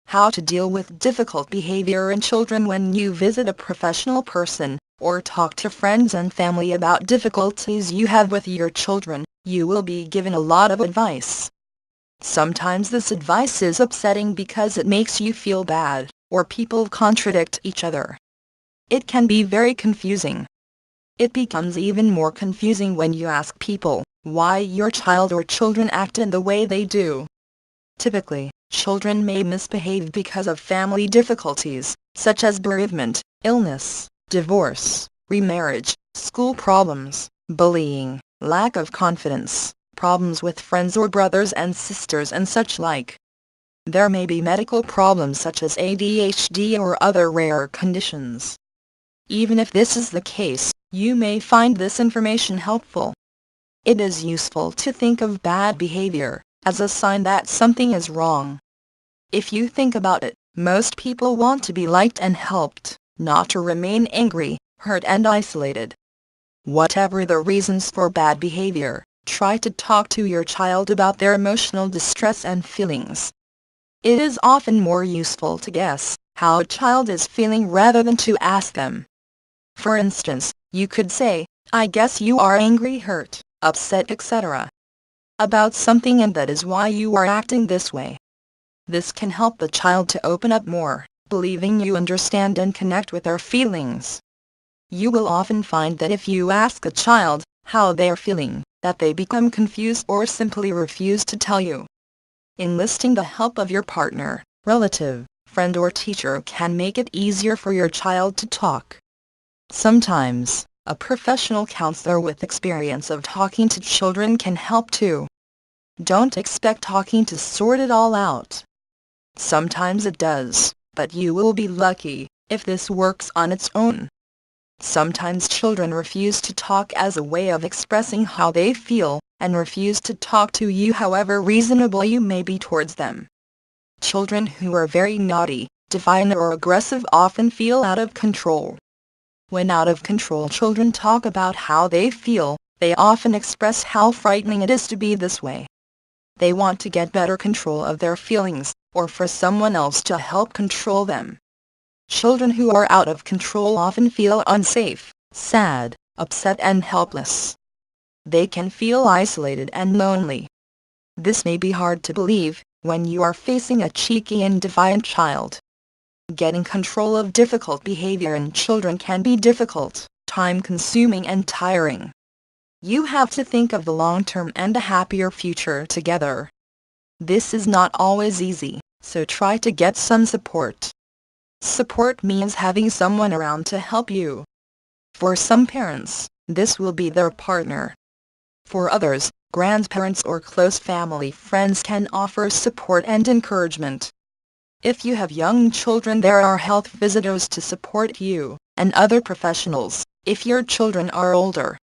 how to deal with difficult behavior in children when you visit a professional person, or talk to friends and family about difficulties you have with your children. You will be given a lot of advice. Sometimes this advice is upsetting because it makes you feel bad, or people contradict each other. It can be very confusing. It becomes even more confusing when you ask people why your child or children act in the way they do. Typically, children may misbehave because of family difficulties, such as bereavement, illness, divorce, remarriage, school problems, bullying, lack of confidence, problems with friends or brothers and sisters and such like. There may be medical problems such as ADHD or other rare conditions. Even if this is the case, you may find this information helpful. It is useful to think of bad behavior as a sign that something is wrong. If you think about it, most people want to be liked and helped, not to remain angry, hurt and isolated. Whatever the reasons for bad behavior, try to talk to your child about their emotional distress and feelings. It is often more useful to guess how a child is feeling rather than to ask them. For instance, you could say, "I guess you are angry, hurt, upset, etc. about something, and that is why you are acting this way." This can help the child to open up more, believing you understand and connect with their feelings. You will often find that if you ask a child how they are feeling, that they become confused or simply refuse to tell you. Enlisting the help of your partner, relative, friend or teacher can make it easier for your child to talk. Sometimes, a professional counselor with experience of talking to children can help too. Don't expect talking to sort it all out. Sometimes it does, but you will be lucky if this works on its own. Sometimes children refuse to talk as a way of expressing how they feel, and refuse to talk to you however reasonable you may be towards them. Children who are very naughty, defiant or aggressive often feel out of control. When out of control children talk about how they feel, they often express how frightening it is to be this way. They want to get better control of their feelings, or for someone else to help control them. Children who are out of control often feel unsafe, sad, upset and helpless. They can feel isolated and lonely. This may be hard to believe when you are facing a cheeky and defiant child. Getting control of difficult behavior in children can be difficult, time-consuming and tiring. You have to think of the long-term and a happier future together. This is not always easy, so try to get some support. Support means having someone around to help you. For some parents, this will be their partner. For others, grandparents or close family friends can offer support and encouragement. If you have young children, there are health visitors to support you, and other professionals, if your children are older.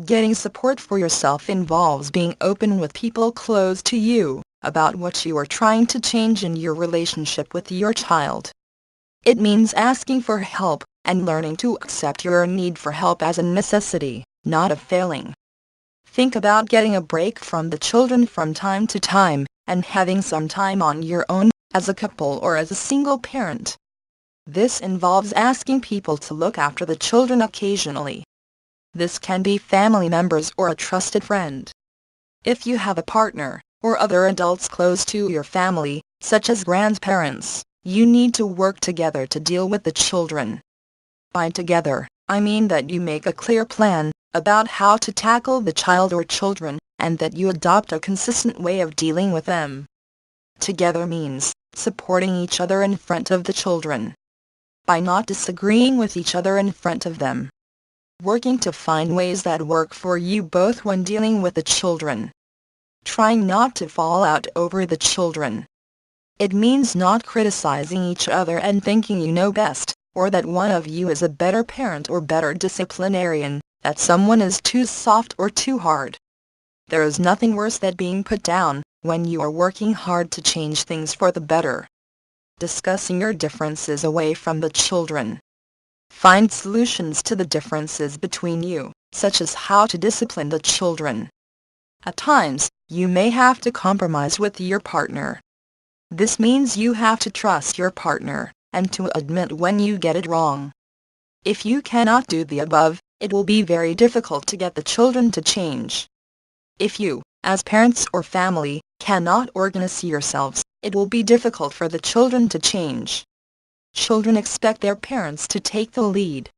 Getting support for yourself involves being open with people close to you about what you are trying to change in your relationship with your child. It means asking for help and learning to accept your need for help as a necessity, not a failing. Think about getting a break from the children from time to time, and having some time on your own, as a couple or as a single parent. This involves asking people to look after the children occasionally. This can be family members or a trusted friend. If you have a partner, or other adults close to your family, such as grandparents, you need to work together to deal with the children. By together, I mean that you make a clear plan about how to tackle the child or children, and that you adopt a consistent way of dealing with them. Together means supporting each other in front of the children. By not disagreeing with each other in front of them. Working to find ways that work for you both when dealing with the children. Trying not to fall out over the children. It means not criticizing each other and thinking you know best, or that one of you is a better parent or better disciplinarian, that someone is too soft or too hard. There is nothing worse than being put down when you are working hard to change things for the better. Discussing your differences away from the children. Find solutions to the differences between you, such as how to discipline the children. At times, you may have to compromise with your partner. This means you have to trust your partner, and to admit when you get it wrong. If you cannot do the above, it will be very difficult to get the children to change. If you, as parents or family, cannot organize yourselves, it will be difficult for the children to change. Children expect their parents to take the lead.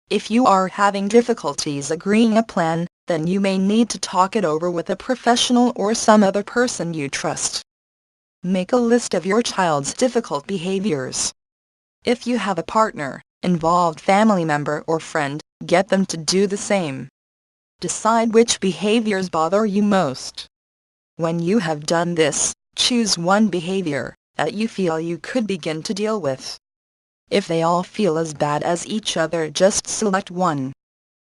If you are having difficulties agreeing a plan, then you may need to talk it over with a professional or some other person you trust. Make a list of your child's difficult behaviors. If you have a partner, involved family member or friend, get them to do the same. Decide which behaviors bother you most. When you have done this, choose one behavior that you feel you could begin to deal with. If they all feel as bad as each other, just select one.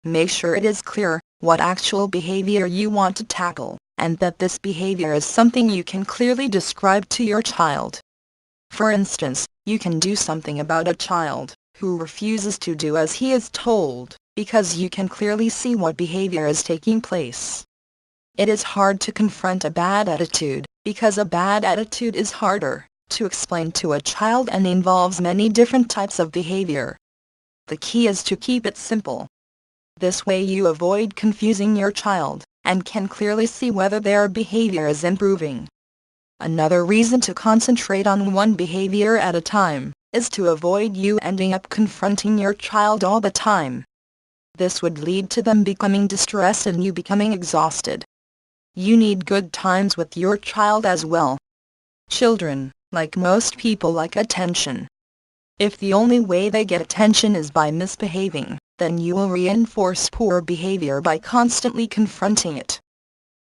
Make sure it is clear what actual behavior you want to tackle, and that this behavior is something you can clearly describe to your child. For instance, you can do something about a child who refuses to do as he is told, because you can clearly see what behavior is taking place. It is hard to confront a bad attitude, because a bad attitude is harder to explain to a child and involves many different types of behavior. The key is to keep it simple. This way you avoid confusing your child, and can clearly see whether their behavior is improving. Another reason to concentrate on one behavior at a time is to avoid you ending up confronting your child all the time. This would lead to them becoming distressed and you becoming exhausted. You need good times with your child as well. Children, like most people, like attention. If the only way they get attention is by misbehaving, then you will reinforce poor behavior by constantly confronting it.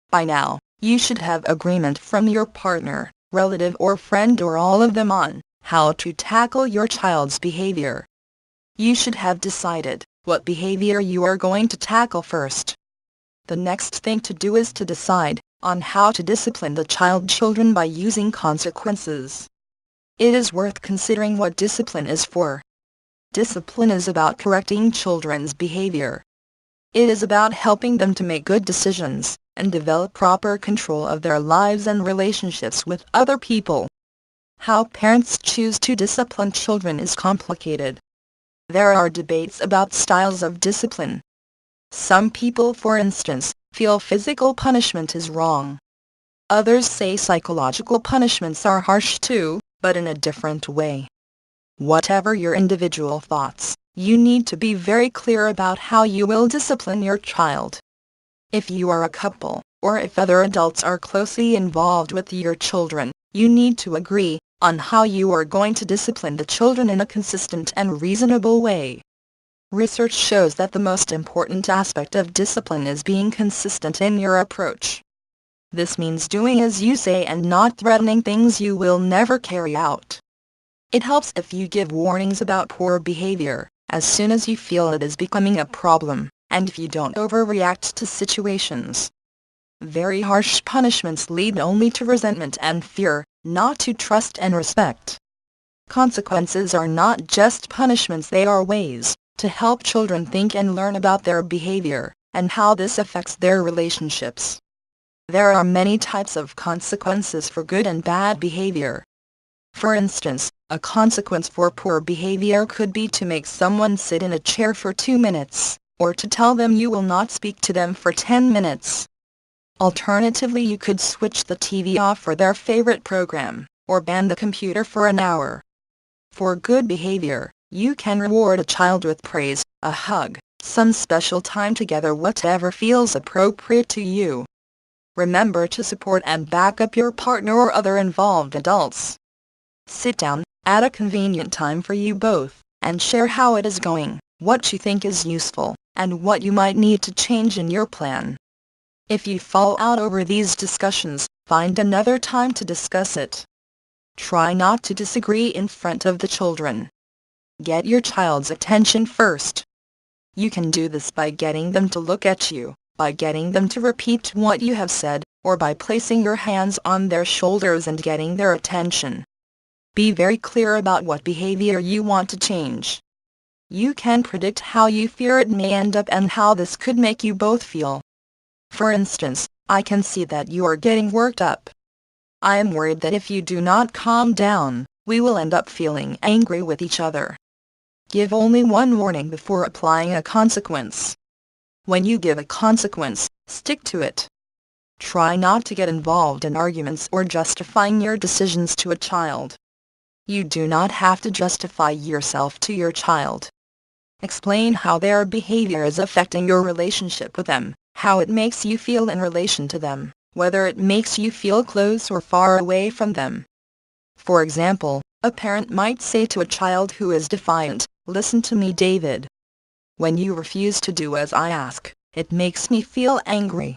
By now, you should have agreement from your partner, relative or friend or all of them on how to tackle your child's behavior. You should have decided what behavior you are going to tackle first. The next thing to do is to decide on how to discipline the children by using consequences. It is worth considering what discipline is for. Discipline is about correcting children's behavior. It is about helping them to make good decisions and develop proper control of their lives and relationships with other people. How parents choose to discipline children is complicated. There are debates about styles of discipline. Some people, for instance, feel physical punishment is wrong. Others say psychological punishments are harsh too, but in a different way. Whatever your individual thoughts, you need to be very clear about how you will discipline your child. If you are a couple, or if other adults are closely involved with your children, you need to agree on how you are going to discipline the children in a consistent and reasonable way. Research shows that the most important aspect of discipline is being consistent in your approach. This means doing as you say and not threatening things you will never carry out. It helps if you give warnings about poor behavior as soon as you feel it is becoming a problem, and if you don't overreact to situations. Very harsh punishments lead only to resentment and fear, not to trust and respect. Consequences are not just punishments, they are ways to help children think and learn about their behavior, and how this affects their relationships. There are many types of consequences for good and bad behavior. For instance, a consequence for poor behavior could be to make someone sit in a chair for 2 minutes, or to tell them you will not speak to them for 10 minutes. Alternatively, you could switch the TV off for their favorite program, or ban the computer for an hour. For good behavior, you can reward a child with praise, a hug, some special time together, whatever feels appropriate to you. Remember to support and back up your partner or other involved adults. Sit down at a convenient time for you both, and share how it is going, what you think is useful, and what you might need to change in your plan. If you fall out over these discussions, find another time to discuss it. Try not to disagree in front of the children. Get your child's attention first. You can do this by getting them to look at you, by getting them to repeat what you have said, or by placing your hands on their shoulders and getting their attention. Be very clear about what behavior you want to change. You can predict how you fear it may end up and how this could make you both feel. For instance, I can see that you are getting worked up. I am worried that if you do not calm down, we will end up feeling angry with each other. Give only one warning before applying a consequence. When you give a consequence, stick to it. Try not to get involved in arguments or justifying your decisions to a child. You do not have to justify yourself to your child. Explain how their behavior is affecting your relationship with them, how it makes you feel in relation to them, whether it makes you feel close or far away from them. For example, a parent might say to a child who is defiant, "Listen to me, David. When you refuse to do as I ask, it makes me feel angry.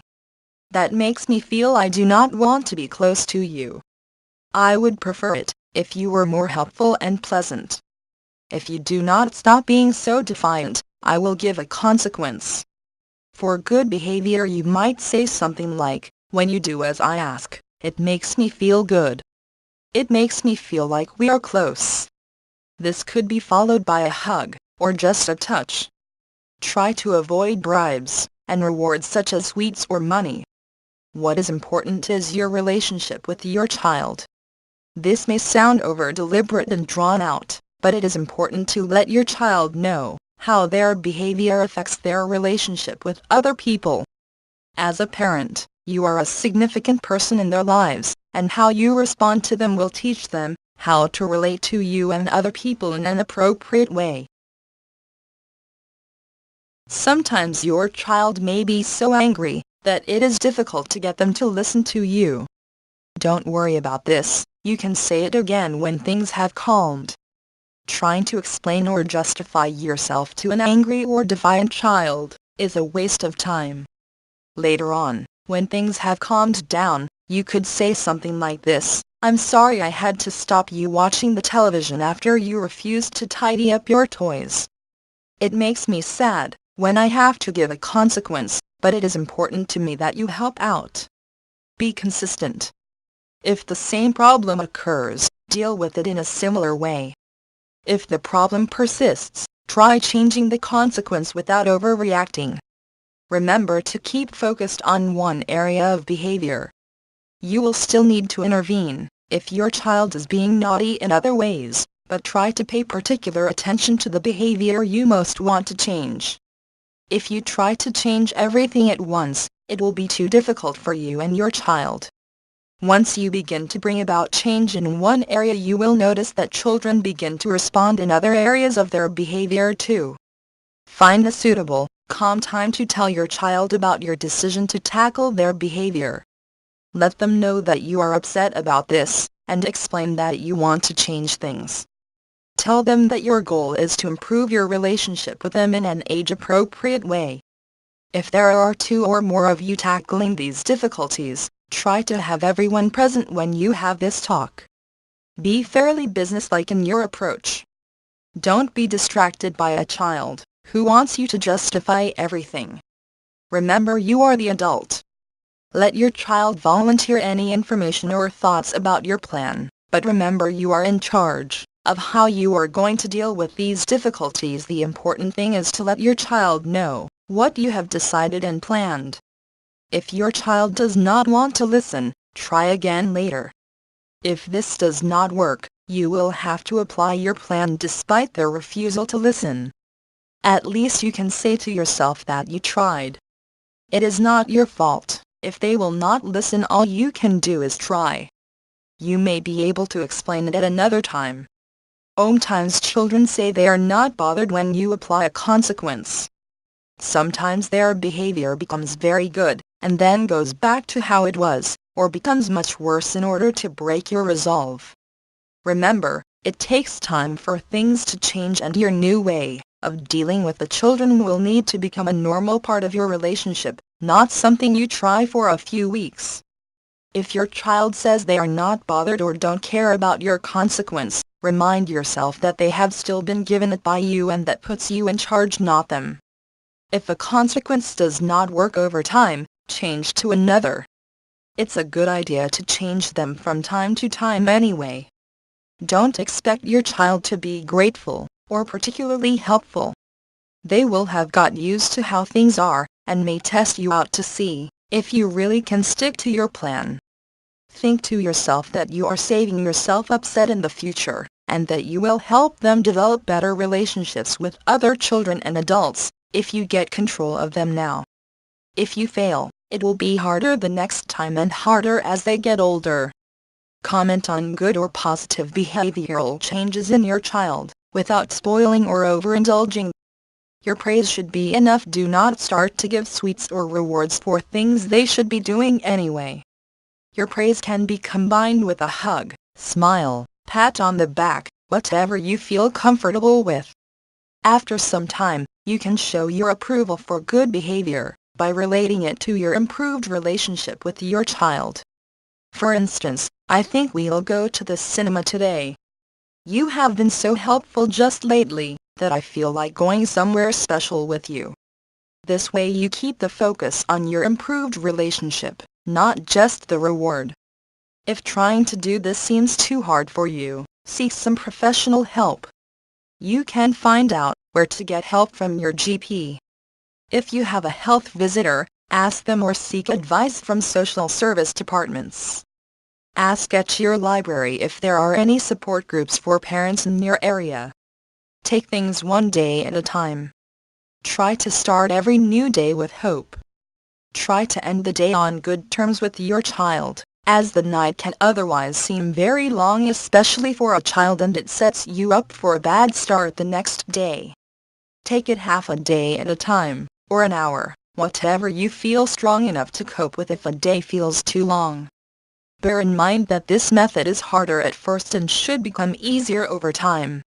That makes me feel I do not want to be close to you. I would prefer it if you were more helpful and pleasant. If you do not stop being so defiant, I will give a consequence." For good behavior you might say something like, "When you do as I ask, it makes me feel good. It makes me feel like we are close." This could be followed by a hug, or just a touch. Try to avoid bribes and rewards such as sweets or money. What is important is your relationship with your child. This may sound over-deliberate and drawn out, but it is important to let your child know how their behavior affects their relationship with other people. As a parent, you are a significant person in their lives, and how you respond to them will teach them how to relate to you and other people in an appropriate way. Sometimes your child may be so angry that it is difficult to get them to listen to you. Don't worry about this, you can say it again when things have calmed. Trying to explain or justify yourself to an angry or defiant child is a waste of time. Later on, when things have calmed down, you could say something like this: "I'm sorry I had to stop you watching the television after you refused to tidy up your toys. It makes me sad when I have to give a consequence, but it is important to me that you help out." Be consistent. If the same problem occurs, deal with it in a similar way. If the problem persists, try changing the consequence without overreacting. Remember to keep focused on one area of behavior. You will still need to intervene if your child is being naughty in other ways, but try to pay particular attention to the behavior you most want to change. If you try to change everything at once, it will be too difficult for you and your child. Once you begin to bring about change in one area, you will notice that children begin to respond in other areas of their behavior too. Find a suitable, calm time to tell your child about your decision to tackle their behavior. Let them know that you are upset about this, and explain that you want to change things. Tell them that your goal is to improve your relationship with them in an age-appropriate way. If there are two or more of you tackling these difficulties, try to have everyone present when you have this talk. Be fairly businesslike in your approach. Don't be distracted by a child who wants you to justify everything. Remember, you are the adult. Let your child volunteer any information or thoughts about your plan, but remember you are in charge of how you are going to deal with these difficulties. The important thing is to let your child know what you have decided and planned. If your child does not want to listen, try again later. If this does not work, you will have to apply your plan despite their refusal to listen. At least you can say to yourself that you tried. It is not your fault if they will not listen. All you can do is try. You may be able to explain it at another time. Sometimes children say they are not bothered when you apply a consequence. Sometimes their behavior becomes very good, and then goes back to how it was, or becomes much worse in order to break your resolve. Remember, it takes time for things to change, and your new way of dealing with the children will need to become a normal part of your relationship, not something you try for a few weeks. If your child says they are not bothered or don't care about your consequence, remind yourself that they have still been given it by you, and that puts you in charge, not them. If a consequence does not work over time, change to another. It's a good idea to change them from time to time anyway. Don't expect your child to be grateful or particularly helpful. They will have got used to how things are, and may test you out to see if you really can stick to your plan. Think to yourself that you are saving yourself upset in the future, and that you will help them develop better relationships with other children and adults, if you get control of them now. If you fail, it will be harder the next time and harder as they get older. Comment on good or positive behavioral changes in your child, without spoiling or overindulging. Your praise should be enough. Do not start to give sweets or rewards for things they should be doing anyway. Your praise can be combined with a hug, smile, pat on the back, whatever you feel comfortable with. After some time, you can show your approval for good behavior by relating it to your improved relationship with your child. For instance, I think we'll go to the cinema today. You have been so helpful just lately that I feel like going somewhere special with you. This way you keep the focus on your improved relationship, not just the reward. If trying to do this seems too hard for you, seek some professional help. You can find out where to get help from your GP. If you have a health visitor, ask them or seek advice from social service departments. Ask at your library if there are any support groups for parents in your area. Take things one day at a time. Try to start every new day with hope. Try to end the day on good terms with your child, as the night can otherwise seem very long, especially for a child, and it sets you up for a bad start the next day. Take it half a day at a time, or an hour, whatever you feel strong enough to cope with if a day feels too long. Bear in mind that this method is harder at first and should become easier over time.